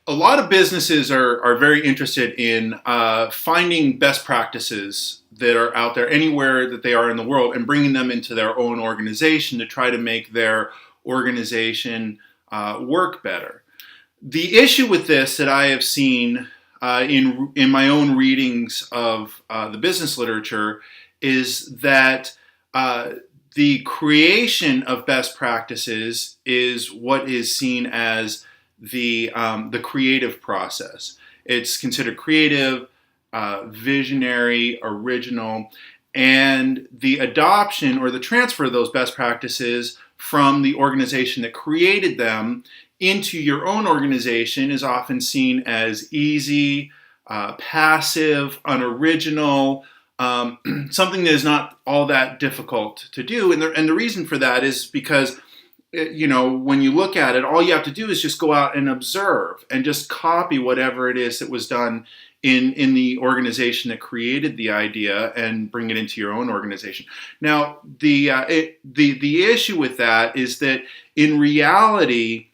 A lot of businesses are very interested in finding best practices that are out there anywhere that they are in the world and bringing them into their own organization to try to make their organization work better. The issue with this that I have seen in my own readings of the business literature is that the creation of best practices is what is seen as the creative process. It's considered creative, visionary, original, and the adoption or the transfer of those best practices from the organization that created them into your own organization is often seen as easy, passive, unoriginal, something that is not all that difficult to do. And the reason for that is because when you look at it, all you have to do is just go out and observe and just copy whatever it is that was done in the organization that created the idea and bring it into your own organization. Now, the issue with that is that in reality,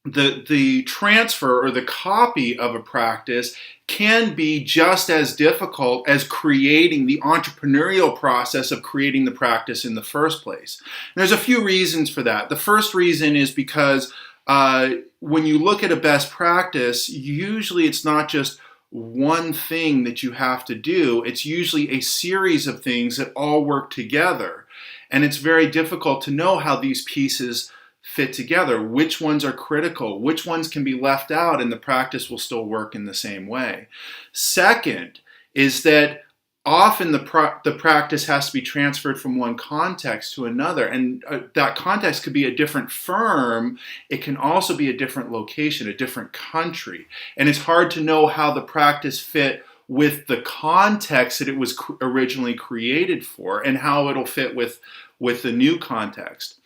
the transfer or the copy of a practice can be just as difficult as creating the entrepreneurial process of creating the practice in the first place. And there's a few reasons for that. The first reason is because when you look at a best practice, usually it's not just one thing that you have to do. It's usually a series of things that all work together. And it's very difficult to know how these pieces fit together, which ones are critical, which ones can be left out, and the practice will still work in the same way. Second is that often the practice has to be transferred from one context to another, and that context could be a different firm. It can also be a different location, a different country, and it's hard to know how the practice fit with the context that it was originally created for and how it'll fit with the new context.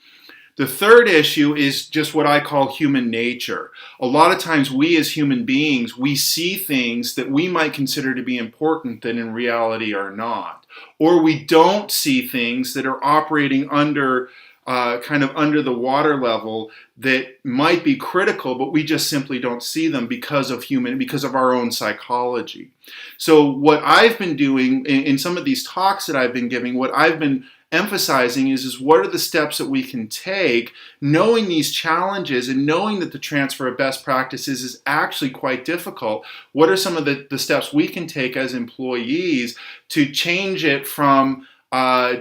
The third issue is just what I call human nature. A lot of times we as human beings, we see things that we might consider to be important that in reality are not. Or we don't see things that are operating under under the water level that might be critical, but we just simply don't see them because of our own psychology. So what I've been doing in some of these talks that I've been giving, what I've been emphasizing is what are the steps that we can take, knowing these challenges and knowing that the transfer of best practices is actually quite difficult. What are some of the steps we can take as employees to change it from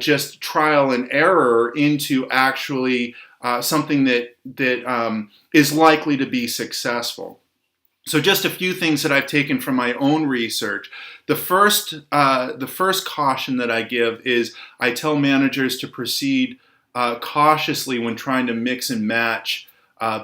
just trial and error into actually something that is likely to be successful? So just a few things that I've taken from my own research. The first caution that I give is I tell managers to proceed cautiously when trying to mix and match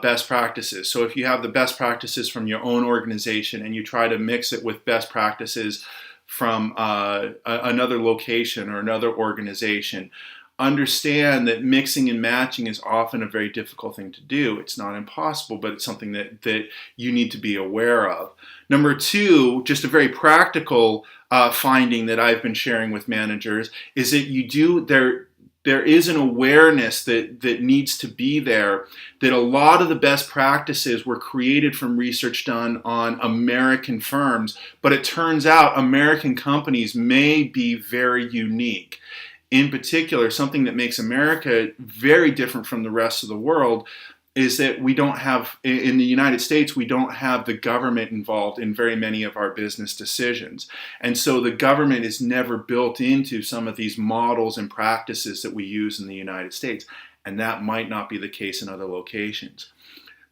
best practices. So if you have the best practices from your own organization and you try to mix it with best practices from another location or another organization, understand that mixing and matching is often a very difficult thing to do. It's not impossible, but it's something that you need to be aware of. Number two, just a very practical finding that I've been sharing with managers is that there is an awareness that needs to be there, that a lot of the best practices were created from research done on American firms, but it turns out American companies may be very unique. In particular, something that makes America very different from the rest of the world is that we don't have, in the United States, we don't have the government involved in very many of our business decisions. And so the government is never built into some of these models and practices that we use in the United States. And that might not be the case in other locations.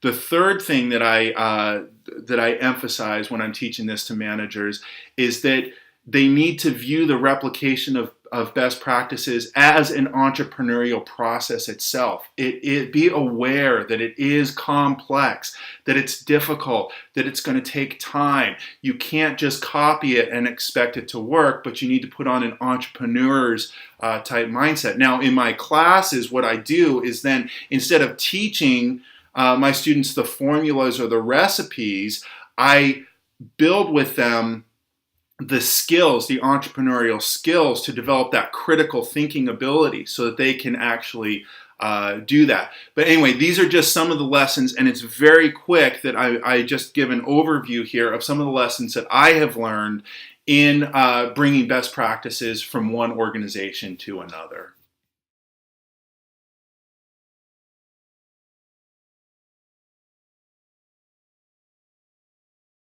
The third thing that I emphasize when I'm teaching this to managers is that they need to view the replication of best practices as an entrepreneurial process itself. Be aware that it is complex, that it's difficult, that it's going to take time. You can't just copy it and expect it to work, but you need to put on an entrepreneur's type mindset. Now, in my classes, what I do is then, instead of teaching my students the formulas or the recipes, I build with them the skills, the entrepreneurial skills to develop that critical thinking ability so that they can actually do that. But anyway, these are just some of the lessons, and it's very quick that I just give an overview here of some of the lessons that I have learned in bringing best practices from one organization to another.